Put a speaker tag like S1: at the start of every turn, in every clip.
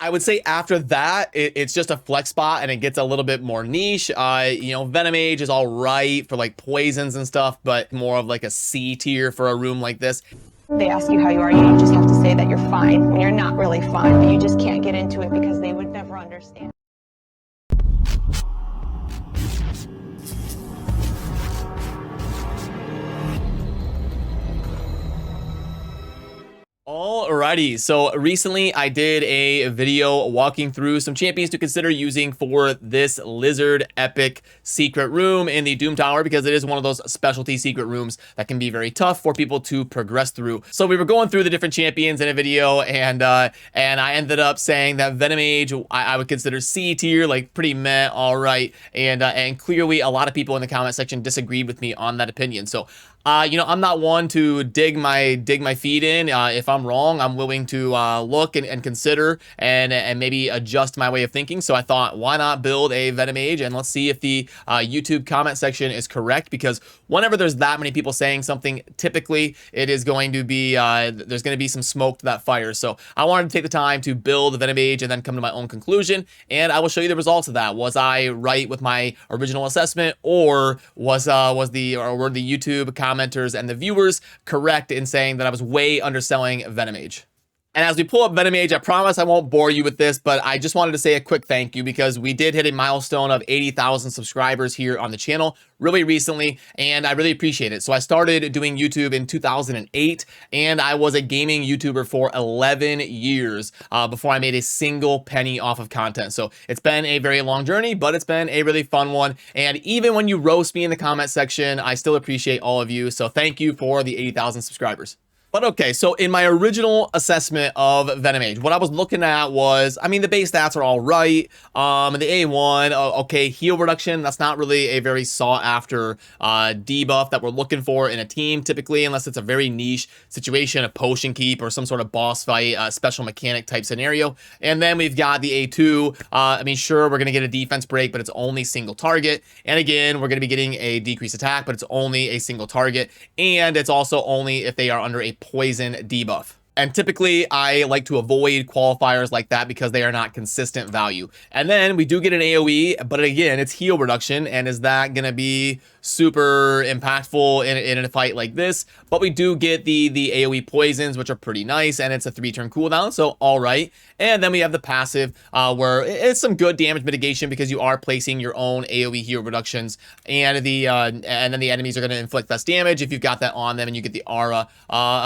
S1: I would say after that, it's just a flex spot and it gets a little bit more niche. You know, Venom Age is all right for like poisons and stuff, but more of like a C tier for a room like this.
S2: They ask you how you are, you just have to say that you're fine when you're not really fine, but you just can't get into it because they would never understand.
S1: Alrighty, so recently I did a video walking through some champions to consider using for this Lizard Epic secret room in the Doom Tower, because it is one of those specialty secret rooms that can be very tough for people to progress through. So we were going through the different champions in a video, and I ended up saying that Venom Age I would consider C tier, like pretty meh, alright, and clearly a lot of people in the comment section disagreed with me on that opinion. So you know, I'm not one to dig my feet in. If I'm wrong, I'm willing to look and consider and maybe adjust my way of thinking. So I thought, why not build a Venom Age, and let's see if the YouTube comment section is correct, because whenever there's that many people saying something, typically it is going to be there's going to be some smoke to that fire. So I wanted to take the time to build the Venom Age and then come to my own conclusion, and I will show you the results of that. Was I right with my original assessment, or were the YouTube commenters and the viewers correct in saying that I was way underselling Venom Age? And as we pull up Venom Age, I promise I won't bore you with this, but I just wanted to say a quick thank you, because we did hit a milestone of 80,000 subscribers here on the channel really recently, and I really appreciate it. So I started doing YouTube in 2008, and I was a gaming YouTuber for 11 years before I made a single penny off of content. So it's been a very long journey, but it's been a really fun one. And even when you roast me in the comment section, I still appreciate all of you. So thank you for the 80,000 subscribers. But okay, so in my original assessment of Venom Age, what I was looking at was, I mean, the base stats are all right. The A1, okay, heal reduction, that's not really a very sought after debuff that we're looking for in a team, typically, unless it's a very niche situation, a potion keep or some sort of boss fight, special mechanic type scenario. And then we've got the A2. I mean, sure, we're going to get a defense break, but it's only single target. And again, we're going to be getting a decreased attack, but it's only a single target. And it's also only if they are under a poison debuff. And typically, I like to avoid qualifiers like that because they are not consistent value. And then we do get an AoE, but again, it's heal reduction. And is that going to be super impactful in a fight like this? But we do get the AoE poisons, which are pretty nice. And it's a 3-turn cooldown, so all right. And then we have the passive, where it's some good damage mitigation because you are placing your own AoE heal reductions. And then the enemies are going to inflict less damage if you've got that on them, and you get the aura,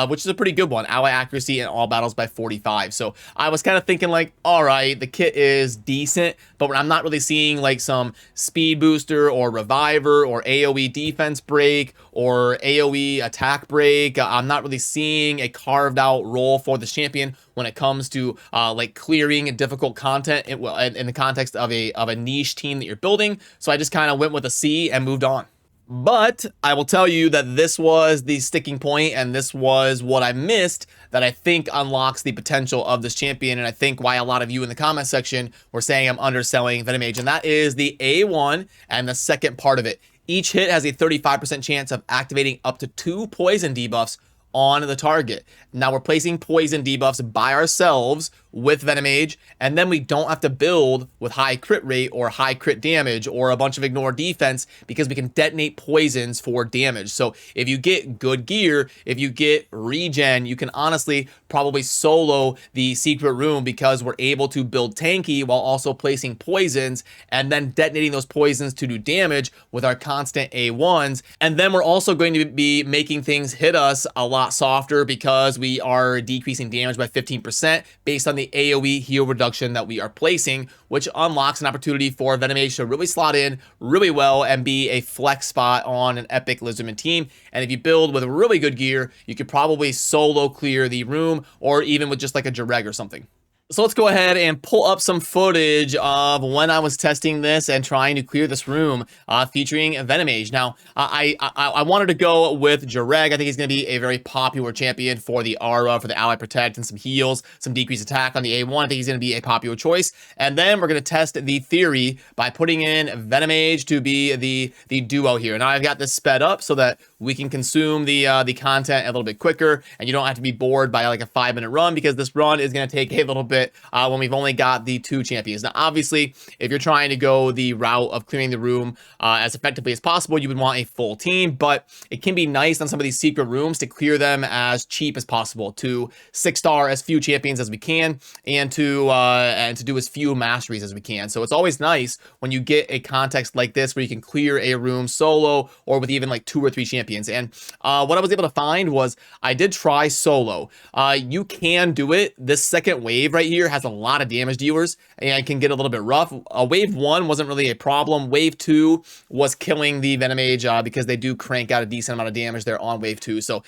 S1: which is a pretty good one. Ally accuracy in all battles by 45. So I was kind of thinking like, all right, the kit is decent, but I'm not really seeing like some speed booster or reviver or AoE defense break or AoE attack break. I'm not really seeing a carved out role for the champion when it comes to like clearing difficult content in the context of a niche team that you're building. So I just kind of went with a C and moved on. But I will tell you that this was the sticking point, and this was what I missed that I think unlocks the potential of this champion, and I think why a lot of you in the comment section were saying I'm underselling Venom Age, and that is the A1 and the second part of it. Each hit has a 35% chance of activating up to 2 poison debuffs on the target. Now we're placing poison debuffs by ourselves with Venom Age, and then we don't have to build with high crit rate or high crit damage or a bunch of ignore defense, because we can detonate poisons for damage. So if you get good gear, if you get regen, you can honestly probably solo the secret room, because we're able to build tanky while also placing poisons and then detonating those poisons to do damage with our constant A1s. And then we're also going to be making things hit us a lot softer, because we are decreasing damage by 15% based on the AoE heal reduction that we are placing, which unlocks an opportunity for Venom Age to really slot in really well and be a flex spot on an epic Lizardman team. And if you build with really good gear, you could probably solo clear the room, or even with just like a Jareg or something. So let's go ahead and pull up some footage of when I was testing this and trying to clear this room featuring Venom Age. Now, I wanted to go with Jareg. I think he's going to be a very popular champion for the aura, for the ally protect, and some heals, some decreased attack on the A1. I think he's going to be a popular choice. And then we're going to test the theory by putting in Venom Age to be the duo here. Now I've got this sped up so that we can consume the content a little bit quicker, and you don't have to be bored by like a 5-minute run, because this run is going to take a little bit it when we've only got the 2 champions. Now, obviously, if you're trying to go the route of clearing the room as effectively as possible, you would want a full team, but it can be nice on some of these secret rooms to clear them as cheap as possible, to 6-star as few champions as we can, and to do as few masteries as we can. So it's always nice when you get a context like this where you can clear a room solo or with even like 2 or 3 champions. And what I was able to find was I did try solo. You can do it. This second wave right here has a lot of damage dealers and it can get a little bit rough. Wave 1 wasn't really a problem. Wave 2 was killing the Venom Mage because they do crank out a decent amount of damage there on wave 2. So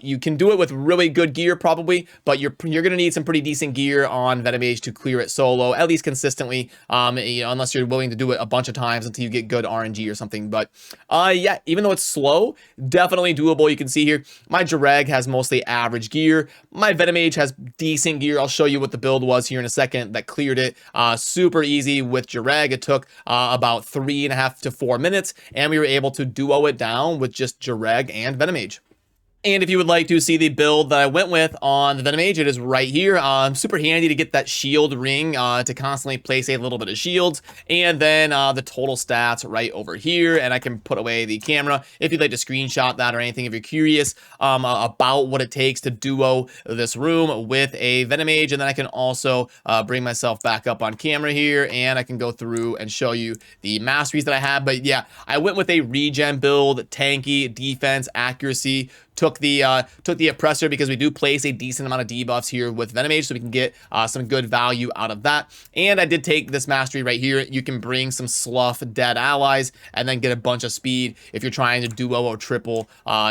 S1: you can do it with really good gear probably, but you're going to need some pretty decent gear on Venom Mage to clear it solo, at least consistently, you know, unless you're willing to do it a bunch of times until you get good RNG or something. But yeah, even though it's slow, definitely doable. You can see here, my Jireg has mostly average gear. My Venom Mage has decent gear. I'll show you what the build was here in a second that cleared it. Super easy with Jireg. It took about 3.5 to 4 minutes, and we were able to duo it down with just Jireg and Venom Mage. And if you would like to see the build that I went with on the Venom Mage, it is right here. Super handy to get that shield ring to constantly place a little bit of shields. And then the total stats right over here. And I can put away the camera if you'd like to screenshot that or anything. If you're curious about what it takes to duo this room with a Venom Mage. And then I can also bring myself back up on camera here. And I can go through and show you the masteries that I have. But yeah, I went with a regen build, tanky, defense, accuracy. Took the oppressor because we do place a decent amount of debuffs here with Venom Mage, so we can get some good value out of that. And I did take this mastery right here. You can bring some slough dead allies and then get a bunch of speed if you're trying to duo or triple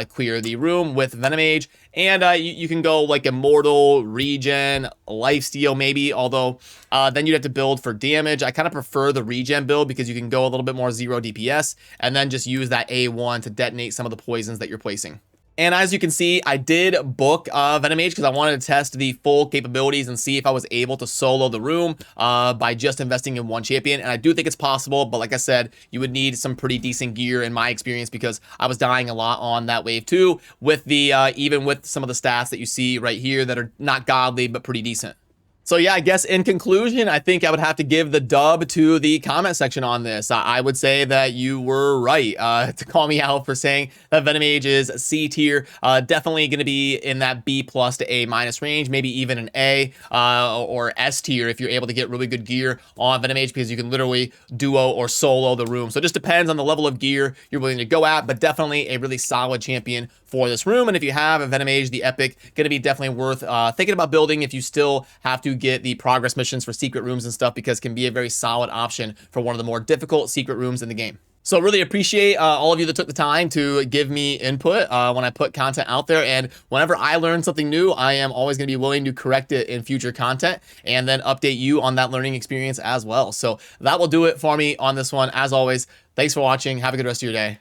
S1: clear the room with Venom Mage. And you can go like Immortal, Regen, Lifesteal maybe, although then you'd have to build for damage. I kind of prefer the Regen build because you can go a little bit more 0 DPS and then just use that A1 to detonate some of the poisons that you're placing. And as you can see, I did book Venom Mage because I wanted to test the full capabilities and see if I was able to solo the room by just investing in 1 champion. And I do think it's possible, but like I said, you would need some pretty decent gear in my experience because I was dying a lot on that wave 2 with the even with some of the stats that you see right here that are not godly, but pretty decent. So yeah, I guess in conclusion, I think I would have to give the dub to the comment section on this. I would say that you were right to call me out for saying that Venom Mage is C tier. Definitely going to be in that B+ to A- range, maybe even an A or S tier if you're able to get really good gear on Venom Mage because you can literally duo or solo the room. So it just depends on the level of gear you're willing to go at, but definitely a really solid champion for this room. And if you have a Venom Mage, the Epic, going to be definitely worth thinking about building if you still have to get the progress missions for secret rooms and stuff, because it can be a very solid option for one of the more difficult secret rooms in the game. So really appreciate all of you that took the time to give me input when I put content out there. And whenever I learn something new, I am always going to be willing to correct it in future content and then update you on that learning experience as well. So that will do it for me on this one. As always, thanks for watching. Have a good rest of your day.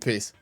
S1: Peace.